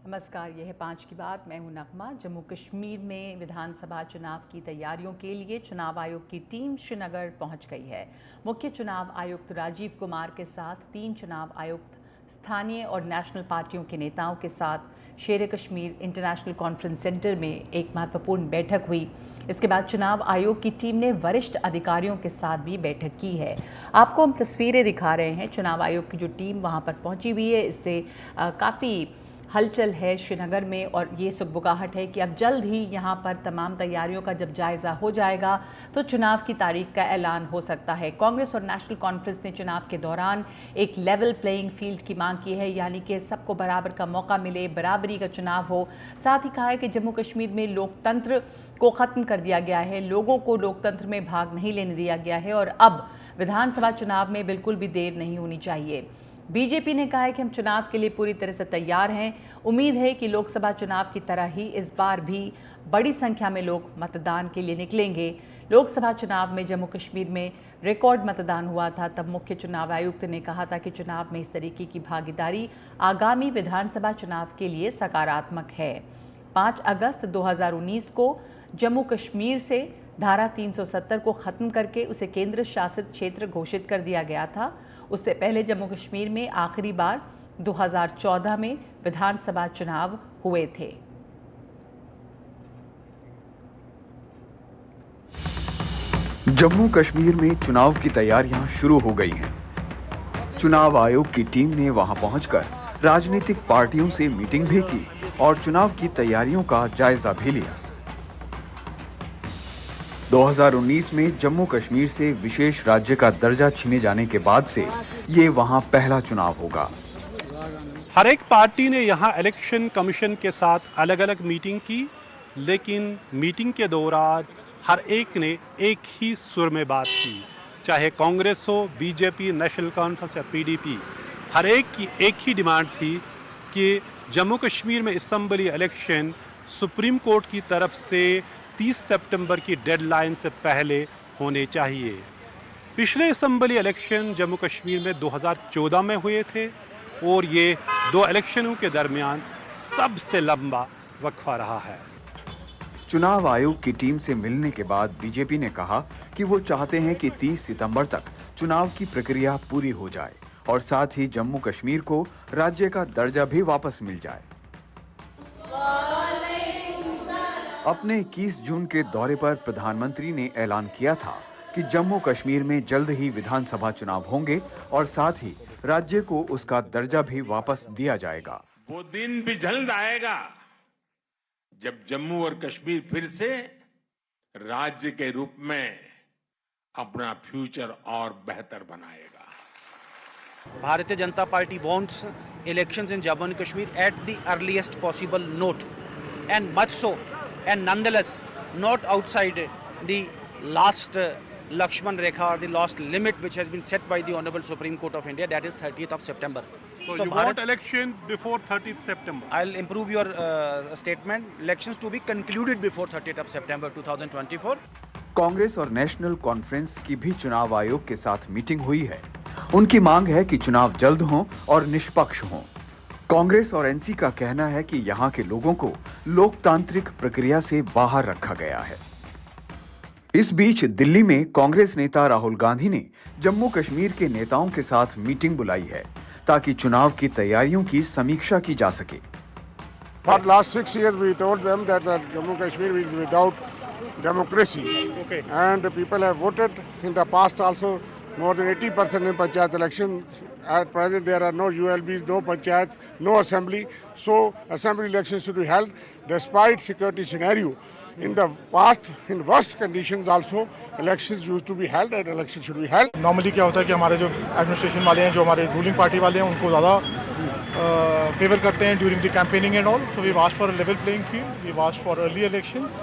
नमस्कार, यह है 5 की बात। मैं हूं नगमा। जम्मू कश्मीर में विधानसभा चुनाव की तैयारियों के लिए चुनाव आयोग की टीम श्रीनगर पहुंच गई है। मुख्य चुनाव आयुक्त राजीव कुमार के साथ 3 चुनाव आयुक्त, स्थानीय और नेशनल पार्टियों के नेताओं के साथ शेर कश्मीर इंटरनेशनल कॉन्फ्रेंस सेंटर में एक महत्वपूर्ण बैठक हुई। इसके बाद चुनाव आयोग की टीम ने वरिष्ठ अधिकारियों के साथ भी बैठक की है। आपको हम तस्वीरें दिखा रहे हैं। चुनाव आयोग की जो टीम वहां पर पहुंची हुई है, इससे काफ़ी हलचल है श्रीनगर में और ये सुगबुगाहट है कि अब जल्द ही यहाँ पर तमाम तैयारियों का जब जायज़ा हो जाएगा तो चुनाव की तारीख का ऐलान हो सकता है। कांग्रेस और नेशनल कॉन्फ्रेंस ने चुनाव के दौरान एक लेवल प्लेइंग फील्ड की मांग की है, यानी कि सबको बराबर का मौका मिले, बराबरी का चुनाव हो। साथ ही कहा है कि जम्मू कश्मीर में लोकतंत्र को ख़त्म कर दिया गया है, लोगों को लोकतंत्र में भाग नहीं लेने दिया गया है और अब विधानसभा चुनाव में बिल्कुल भी देर नहीं होनी चाहिए। बीजेपी ने कहा है कि हम चुनाव के लिए पूरी तरह से तैयार हैं। उम्मीद है कि लोकसभा चुनाव की तरह ही इस बार भी बड़ी संख्या में लोग मतदान के लिए निकलेंगे। लोकसभा चुनाव में जम्मू कश्मीर में रिकॉर्ड मतदान हुआ था, तब मुख्य चुनाव आयुक्त ने कहा था कि चुनाव में इस तरीके की भागीदारी आगामी विधानसभा चुनाव के लिए सकारात्मक है। 5 अगस्त 2019 को जम्मू कश्मीर से धारा 370 को ख़त्म करके उसे केंद्र शासित क्षेत्र घोषित कर दिया गया था। उससे पहले जम्मू कश्मीर में आखिरी बार 2014 में विधानसभा चुनाव हुए थे। जम्मू कश्मीर में चुनाव की तैयारियां शुरू हो गई हैं। चुनाव आयोग की टीम ने वहां पहुंचकर राजनीतिक पार्टियों से मीटिंग भी की और चुनाव की तैयारियों का जायजा भी लिया। 2019 में जम्मू कश्मीर से विशेष राज्य का दर्जा छीने जाने के बाद से ये वहां पहला चुनाव होगा। हर एक पार्टी ने यहाँ इलेक्शन कमीशन के साथ अलग अलग मीटिंग की, लेकिन मीटिंग के दौरान हर एक ने एक ही सुर में बात की, चाहे कांग्रेस हो, बीजेपी, नेशनल कॉन्फ्रेंस या पीडीपी। हर एक की एक ही डिमांड थी कि जम्मू कश्मीर में असेंबली इलेक्शन सुप्रीम कोर्ट की तरफ से 30 सितंबर की डेडलाइन से पहले होने चाहिए। पिछले असेंबली इलेक्शन जम्मू कश्मीर में 2014 में हुए थे और ये 2 इलेक्शनों के दरमियान सबसे लंबा वक्फा रहा है। चुनाव आयोग की टीम से मिलने के बाद बीजेपी ने कहा कि वो चाहते हैं कि 30 सितंबर तक चुनाव की प्रक्रिया पूरी हो जाए और साथ ही जम्मू कश्मीर को राज्य का दर्जा भी वापस मिल जाए। अपने 21 जून के दौरे पर प्रधानमंत्री ने ऐलान किया था कि जम्मू कश्मीर में जल्द ही विधानसभा चुनाव होंगे और साथ ही राज्य को उसका दर्जा भी वापस दिया जाएगा। वो दिन भी जल्द आएगा जब जम्मू और कश्मीर फिर से राज्य के रूप में अपना फ्यूचर और बेहतर बनाएगा। Bharatiya Janata party wants elections in Jammu and Kashmir at the earliest possible note, and much so, and nonetheless not outside the last Lakshman Rekha or the last limit which has been set by the Honorable Supreme Court of India, that is 30th of September. So you want elections before 30th September? I'll improve your statement. Elections to be concluded before 30th of September 2024. Congress और national conference की भी चुनाव आयोग के साथ meeting हुई है। उनकी मांग है कि चुनाव जल्द हों और निष्पक्ष हों। कांग्रेस और एनसी का कहना है कि यहाँ के लोगों को लोकतांत्रिक प्रक्रिया से बाहर रखा गया है। इस बीच दिल्ली में कांग्रेस नेता राहुल गांधी ने जम्मू कश्मीर के नेताओं के साथ मीटिंग बुलाई है ताकि चुनाव की तैयारियों की समीक्षा की जा सके। For the last 6 years, we told them that Jammu Kashmir is without democracy, and the people have voted in the past also more than 80% in panchayat elections. At present, there are no ULBs, no panchayats, no assembly. So, assembly elections should be held despite security scenario. In the past, in worst conditions also, elections used to be held and elections should be held. Normally क्या होता है कि हमारे जो administration वाले हैं, जो हमारे रूलिंग पार्टी वाले हैं, उनको ज़्यादा फेवर करते हैं during the campaigning and all. So we asked for a level playing field, we asked for early elections.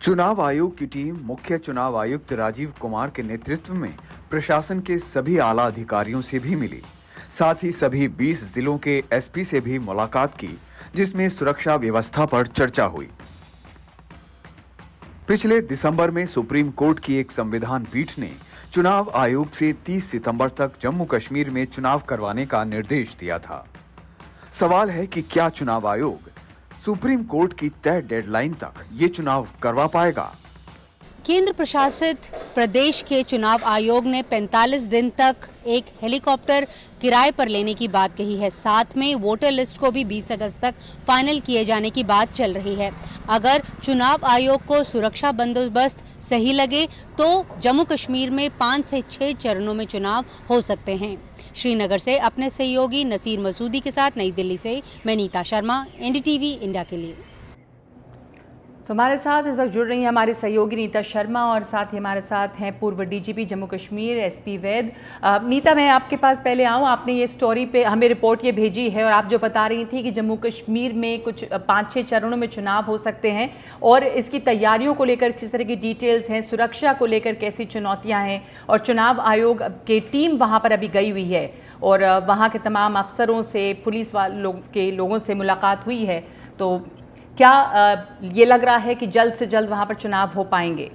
चुनाव आयोग की टीम मुख्य चुनाव आयुक्त राजीव कुमार के नेतृत्व में प्रशासन के सभी आला अधिकारियों से भी मिली। साथ ही सभी 20 जिलों के एसपी से भी मुलाकात की, जिसमें सुरक्षा व्यवस्था पर चर्चा हुई। पिछले दिसंबर में सुप्रीम कोर्ट की एक संविधान पीठ ने चुनाव आयोग से 30 सितंबर तक जम्मू कश्मीर में चुनाव करवाने का निर्देश दिया था। सवाल है कि क्या चुनाव आयोग सुप्रीम कोर्ट की तय डेडलाइन तक ये चुनाव करवा पाएगा। केंद्र प्रशासित प्रदेश के चुनाव आयोग ने 45 दिन तक एक हेलीकॉप्टर किराए पर लेने की बात कही है। साथ में वोटर लिस्ट को भी 20 अगस्त तक फाइनल किए जाने की बात चल रही है। अगर चुनाव आयोग को सुरक्षा बंदोबस्त सही लगे तो जम्मू कश्मीर में 5 से 6 चरणों में चुनाव हो सकते हैं। श्रीनगर से अपने सहयोगी नसीर मसूदी के साथ नई दिल्ली से मैं नीता शर्मा, एनडीटीवी इंडिया के लिए। तो हमारे साथ इस वक्त जुड़ रही हैं हमारी सहयोगी नीता शर्मा और साथ ही हमारे साथ हैं पूर्व डीजीपी जम्मू कश्मीर एसपी वैद। नीता, मैं आपके पास पहले आऊँ, आपने ये स्टोरी पे हमें रिपोर्ट ये भेजी है और आप जो बता रही थी कि जम्मू कश्मीर में कुछ 5-6 चरणों में चुनाव हो सकते हैं और इसकी तैयारियों को लेकर किस तरह की डिटेल्स हैं, सुरक्षा को लेकर कैसी चुनौतियाँ हैं और चुनाव आयोग की टीम वहाँ पर अभी गई हुई है और वहाँ के तमाम अफसरों से, पुलिस के लोगों से मुलाकात हुई है। तो क्या ये लग रहा है कि जल्द से जल्द वहां पर चुनाव हो पाएंगे?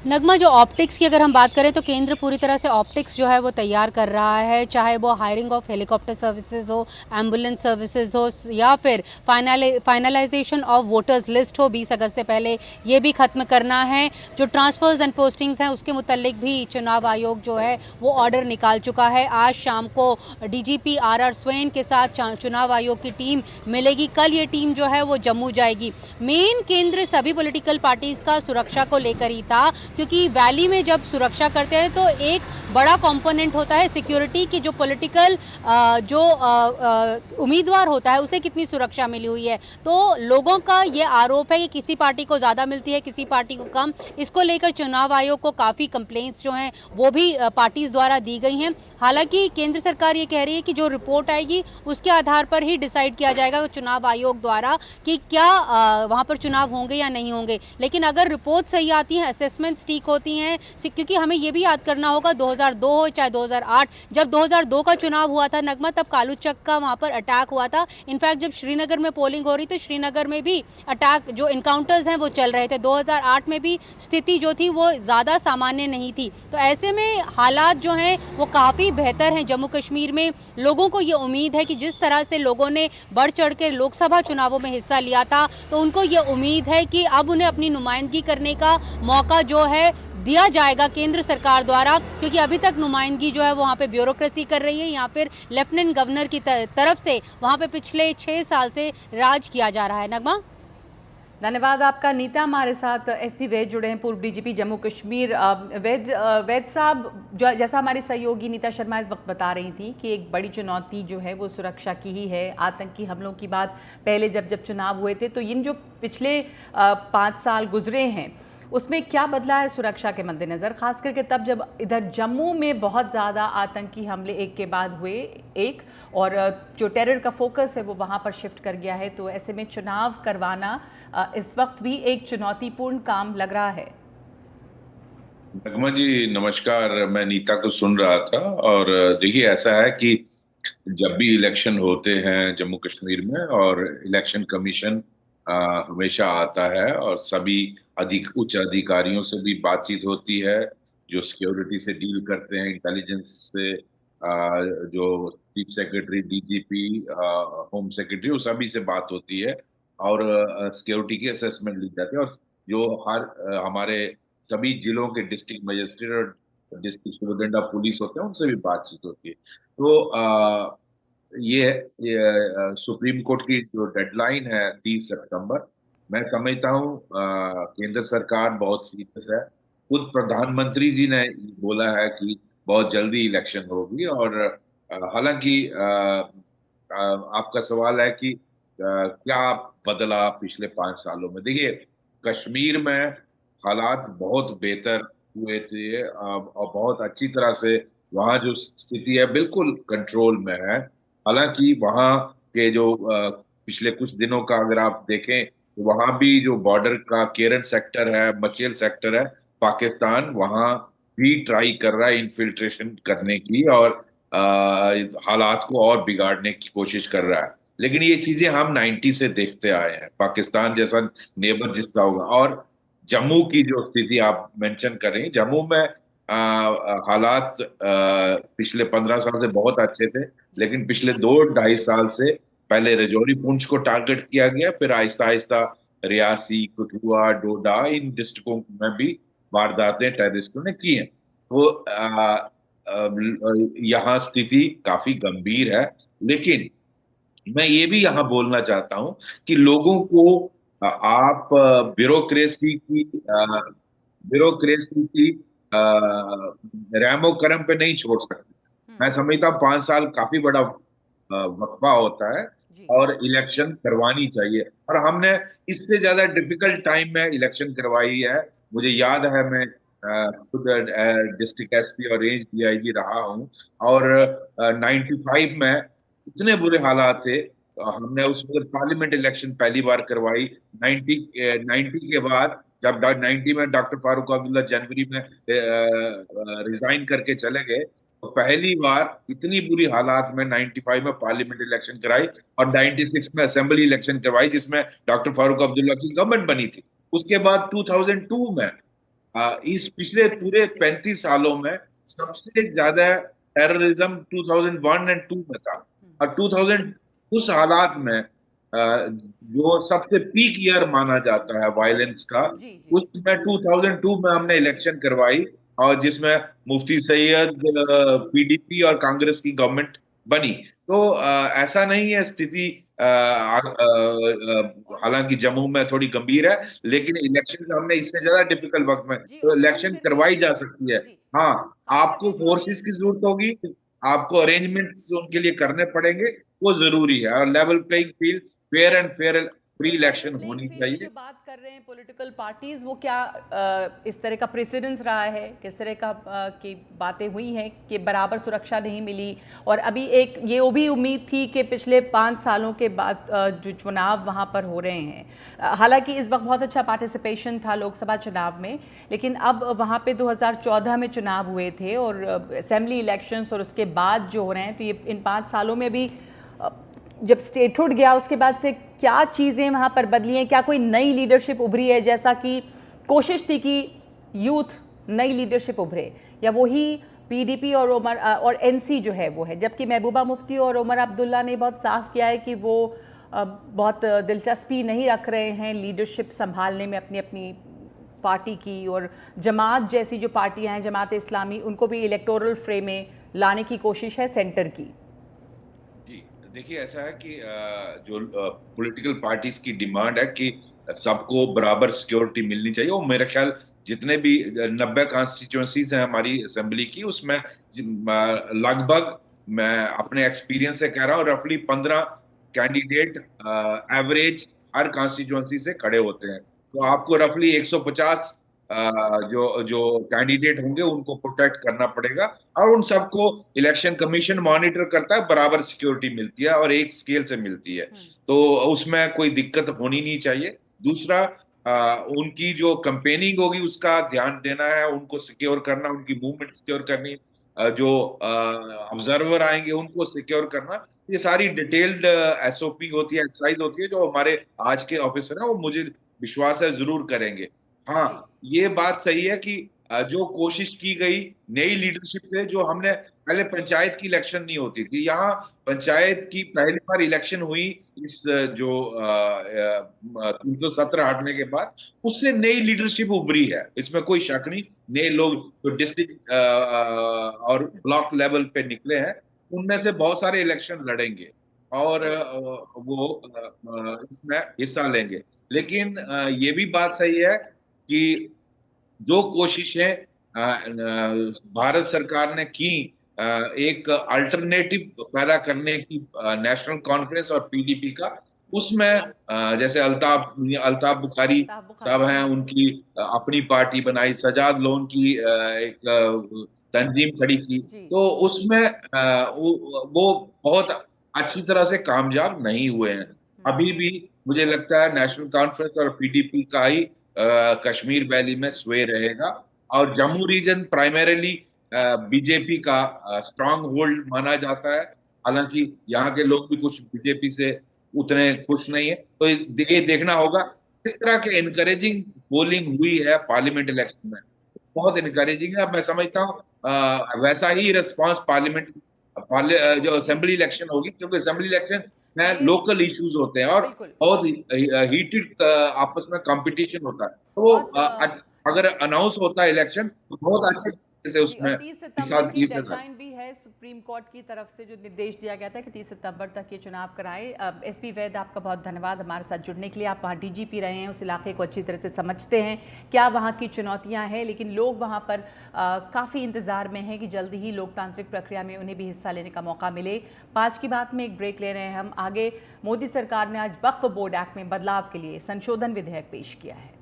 नगमा, जो ऑप्टिक्स की अगर हम बात करें तो केंद्र पूरी तरह से ऑप्टिक्स जो है वो तैयार कर रहा है, चाहे वो हायरिंग ऑफ हेलीकॉप्टर सर्विसेज हो, एम्बुलेंस सर्विसेज हो या फिर फाइनलाइजेशन ऑफ वोटर्स लिस्ट हो 20 अगस्त से पहले, ये भी खत्म करना है। जो ट्रांसफर्स एंड पोस्टिंग्स हैं उसके मुतालिक भी चुनाव आयोग जो है वो ऑर्डर निकाल चुका है। आज शाम को डीजीपी आर स्वेन के साथ चुनाव आयोग की टीम मिलेगी। कल ये टीम जो है वो जम्मू जाएगी। मेन केंद्र सभी पॉलिटिकल पार्टीज का सुरक्षा को लेकर ही था, क्योंकि वैली में जब सुरक्षा करते हैं तो एक बड़ा कंपोनेंट होता है सिक्योरिटी की। जो पॉलिटिकल उम्मीदवार होता है उसे कितनी सुरक्षा मिली हुई है। तो लोगों का ये आरोप है कि किसी पार्टी को ज़्यादा मिलती है, किसी पार्टी को कम। इसको लेकर चुनाव आयोग को काफ़ी कंप्लेंट्स जो हैं वो भी पार्टीज द्वारा दी गई हैं। हालांकि केंद्र सरकार ये कह रही है कि जो रिपोर्ट आएगी उसके आधार पर ही डिसाइड किया जाएगा चुनाव आयोग द्वारा कि क्या वहाँ पर चुनाव होंगे या नहीं होंगे। लेकिन अगर रिपोर्ट सही आती है, असेसमेंट्स ठीक होती हैं, क्योंकि हमें ये भी याद करना होगा 2002 हो चाहे 2008, जब 2002 का चुनाव हुआ था नगमा, तब कालू चक का वहाँ पर अटैक हुआ था। इनफैक्ट जब श्रीनगर में पोलिंग हो रही तो श्रीनगर में भी अटैक, जो इनकाउंटर्स हैं वो चल रहे थे। 2008 में भी स्थिति जो थी वो ज़्यादा सामान्य नहीं थी। तो ऐसे में हालात जो हैं वो काफ़ी बेहतर हैं जम्मू कश्मीर में। लोगों को ये उम्मीद है कि जिस तरह से लोगों ने बढ़ चढ़ के लोकसभा चुनावों में हिस्सा लिया था, तो उनको ये उम्मीद है कि अब उन्हें अपनी नुमाइंदगी करने का मौका जो है दिया जाएगा केंद्र सरकार द्वारा, क्योंकि अभी तक नुमाइंदगी जो है वहाँ पे ब्यूरोक्रेसी कर रही है या फिर लेफ्टिनेंट गवर्नर की तरफ से वहाँ पे पिछले 6 साल से राज किया जा रहा है। नगमा, धन्यवाद आपका। नीता, हमारे साथ एसपी वैद जुड़े हैं, पूर्व डीजीपी जम्मू कश्मीर। वैद साहब, जैसा हमारी सहयोगी नीता शर्मा इस वक्त बता रही थी कि एक बड़ी चुनौती जो है वो सुरक्षा की ही है। आतंकी हमलों की बात पहले जब चुनाव हुए थे तो इन जो पिछले 5 साल गुजरे हैं उसमें क्या बदला है सुरक्षा के मद्देनज़र, खास करके तब जब इधर जम्मू में बहुत ज़्यादा आतंकी हमले एक के बाद हुए एक, और जो टेरर का फोकस है वो वहाँ पर शिफ्ट कर गया है। तो ऐसे में चुनाव करवाना इस वक्त भी एक चुनौतीपूर्ण काम लग रहा है। नगमा जी नमस्कार, मैं नीता को सुन रहा था और देखिए ऐसा है कि जब भी इलेक्शन होते हैं जम्मू कश्मीर में और इलेक्शन कमीशन हमेशा आता है और सभी उच्च अधिकारियों से भी बातचीत होती है, जो सिक्योरिटी से डील करते हैं, इंटेलिजेंस से, जो chief secretary, DGP, home secretary, वो सभी से बात होती है और सिक्योरिटी की असेसमेंट ली जाती है। और जो हमारे सभी जिलों के डिस्ट्रिक्ट मजिस्ट्रेट और डिस्ट्रिक्ट सुपरिटेंडेंट ऑफ पुलिस होते हैं उनसे भी बातचीत होती है। तो ये सुप्रीम कोर्ट की जो डेडलाइन है 30 सितंबर, मैं समझता हूँ केंद्र सरकार बहुत सीरियस है। खुद प्रधानमंत्री जी ने बोला है कि बहुत जल्दी इलेक्शन होगी। और हालांकि आपका सवाल है कि क्या बदला पिछले 5 सालों में। देखिए कश्मीर में हालात बहुत बेहतर हुए थे और बहुत अच्छी तरह से वहाँ जो स्थिति है बिल्कुल कंट्रोल में है। हालांकि वहाँ के जो पिछले कुछ दिनों का अगर आप देखें तो वहाँ भी जो बॉर्डर का केरन सेक्टर है, मचेल सेक्टर है, पाकिस्तान वहाँ भी ट्राई कर रहा है इन्फिल्ट्रेशन करने की और हालात को और बिगाड़ने की कोशिश कर रहा है। लेकिन ये चीजें हम 90 से देखते आए हैं, पाकिस्तान जैसा नेबर जिसका होगा। और जम्मू की जो स्थिति आप मेंशन कर रही हैं, जम्मू में हालात पिछले 15 साल से बहुत अच्छे थे, लेकिन पिछले 2-2.5 साल से पहले रजौरी पुंछ को टारगेट किया गया, फिर आहिस्ता आहिस्ता रियासी, कठुआ, डोडा, इन डिस्ट्रिक्टों में भी वारदातें टेररिस्टों ने की हैं। तो यहाँ स्थिति काफी गंभीर है, लेकिन मैं ये भी यहाँ बोलना चाहता हूँ कि लोगों को आप ब्यूरोक्रेसी की रैमो करम पे नहीं छोड़ सकते। मैं समझता हूँ 5 साल काफी बड़ा वक्फा होता है और इलेक्शन करवानी चाहिए, और हमने इससे ज्यादा डिफिकल्ट टाइम में इलेक्शन करवाई है। मुझे याद है, मैं खुद डिस्ट्रिक्ट एसपी और रेंज डीआईजी रहा हूँ, और 95 में इतने बुरे हालात थे। हमने उस वक्त पार्लियामेंट इलेक्शन पहली बार करवाई। 90 के बाद जब 90 में डॉक्टर फारूक अब्दुल्ला जनवरी में रिजाइन करके चले गए, तो पहली बार इतनी बुरी हालात में 95 में पार्लियामेंट इलेक्शन कराई, और 96 में असेंबली इलेक्शन करवाई, जिसमें डॉक्टर फारूक अब्दुल्ला की गवर्नमेंट बनी थी। उसके बाद 2002 में इस पिछले पूरे 35 सालों में सबसे ज्यादा टेररिज्म 2001 एंड 2 में था, और 2000 उस हालात में जो सबसे पीक ईयर माना जाता है वायलेंस का, उसमें 2002 में हमने इलेक्शन करवाई, और जिसमें मुफ्ती सैयद, पीडीपी और कांग्रेस की गवर्नमेंट बनी। तो ऐसा नहीं है स्थिति, हालांकि जम्मू में थोड़ी गंभीर है, लेकिन इलेक्शन हमने इससे ज्यादा डिफिकल्ट वक्त में तो इलेक्शन करवाई जा सकती है। हाँ, आपको फोर्सेस की जरूरत होगी, आपको अरेंजमेंट्स उनके लिए करने पड़ेंगे, वो जरूरी है, और level playing field, fair and fair pre election होनी चाहिए। जो बात कर रहे हैं पॉलिटिकल पार्टीज, वो क्या इस तरह का प्रेसिडेंस रहा है, किस तरह का की बातें हुई हैं कि बराबर सुरक्षा नहीं मिली, और अभी एक ये वो भी उम्मीद थी कि पिछले 5 सालों के बाद जो चुनाव वहाँ पर हो रहे हैं, हालांकि इस वक्त बहुत अच्छा पार्टिसिपेशन था लोकसभा चुनाव में, लेकिन अब वहाँ पे 2014 में चुनाव हुए थे, और असेंबली इलेक्शंस और उसके बाद जो हो रहे हैं, तो ये इन 5 सालों में भी जब स्टेटहुड गया उसके बाद से क्या चीज़ें वहाँ पर बदली हैं? क्या कोई नई लीडरशिप उभरी है, जैसा कि कोशिश थी कि यूथ नई लीडरशिप उभरे, या वही पीडीपी और एनसी जो है वो है? जबकि महबूबा मुफ्ती और उमर अब्दुल्ला ने बहुत साफ किया है कि वो बहुत दिलचस्पी नहीं रख रहे हैं लीडरशिप संभालने में अपनी अपनी पार्टी की, और जमात जैसी जो पार्टियां हैं, जमात इस्लामी, उनको भी इलेक्टोरल फ्रेम में लाने की कोशिश है सेंटर की। देखिए, ऐसा है कि जो पॉलिटिकल पार्टीज की डिमांड है कि सबको बराबर सिक्योरिटी मिलनी चाहिए, और मेरे ख्याल जितने भी 90 कॉन्स्टिट्यूएंसीज हैं हमारी असेंबली की, उसमें लगभग, मैं अपने एक्सपीरियंस से कह रहा हूँ, रफली 15 कैंडिडेट एवरेज हर कॉन्स्टिट्यूएंसी से खड़े होते हैं। तो आपको रफली 150 जो कैंडिडेट होंगे उनको प्रोटेक्ट करना पड़ेगा, और उन सबको इलेक्शन कमीशन मॉनिटर करता है, बराबर सिक्योरिटी मिलती है और एक स्केल से मिलती है, तो उसमें कोई दिक्कत होनी नहीं चाहिए। दूसरा, उनकी जो कैंपेनिंग होगी उसका ध्यान देना है, उनको सिक्योर करना, उनकी मूवमेंट सिक्योर करनी, जो ऑब्जर्वर आएंगे उनको सिक्योर करना, ये सारी डिटेल्ड एसओपी होती है, एक्सरसाइज होती है, जो हमारे आज के ऑफिसर हैं वो मुझे विश्वास है जरूर करेंगे। हाँ, ये बात सही है कि जो कोशिश की गई नई लीडरशिप से, जो हमने पहले पंचायत की इलेक्शन नहीं होती थी, यहाँ पंचायत की पहली बार इलेक्शन हुई इस जो 317 हटने के बाद, उससे नई लीडरशिप उभरी है, इसमें कोई शक नहीं। नए लोग जो डिस्ट्रिक्ट और ब्लॉक लेवल पे निकले हैं, उनमें से बहुत सारे इलेक्शन लड़ेंगे और वो इसमें हिस्सा लेंगे। लेकिन ये भी बात सही है कि जो कोशिशें भारत सरकार ने की एक अल्टरनेटिव पैदा करने की, नेशनल कॉन्फ्रेंस और पीडीपी का, उसमें जैसे अल्ताफ बुखारी साहब हैं, उनकी अपनी पार्टी बनाई, सजाद लोन की एक तंजीम खड़ी की, तो उसमें वो बहुत अच्छी तरह से कामयाब नहीं हुए हैं। अभी भी मुझे लगता है नेशनल कॉन्फ्रेंस और पीडीपी का ही कश्मीर वैली में स्वे रहेगा, और जम्मू रीजन प्राइमरीली बीजेपी का स्ट्रांग होल्ड माना जाता है। हालांकि यहाँ के लोग भी कुछ बीजेपी से उतने खुश नहीं है, तो ये देखना होगा किस तरह के एनकरेजिंग पोलिंग हुई है पार्लियामेंट इलेक्शन में। बहुत इनकरेजिंग है। अब मैं समझता हूँ वैसा ही रिस्पांस जो असेंबली इलेक्शन होगी, क्योंकि असेंबली इलेक्शन में लोकल इश्यूज होते हैं और बहुत हीटेड आपस में कंपटीशन होता है। तो अगर अनाउंस होता है इलेक्शन तो बहुत अच्छे से उसमें 30 सितंबर की डेडलाइन भी है सुप्रीम कोर्ट की तरफ से, जो निर्देश दिया गया था कि 30 सितंबर तक ये चुनाव कराएं। एसपी वैद, आपका बहुत धन्यवाद हमारे साथ जुड़ने के लिए। आप वहाँ डीजीपी रहे हैं, उस इलाके को अच्छी तरह से समझते हैं, क्या वहाँ की चुनौतियाँ हैं, लेकिन लोग वहाँ पर काफ़ी इंतज़ार में हैं कि जल्दी ही लोकतांत्रिक प्रक्रिया में उन्हें भी हिस्सा लेने का मौका मिले। 5 की बात में एक ब्रेक ले रहे हैं हम। आगे मोदी सरकार ने आज वक्फ बोर्ड एक्ट में बदलाव के लिए संशोधन विधेयक पेश किया है।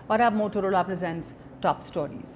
और अब मोटोरोला प्रेजेंट्स टॉप स्टोरीज।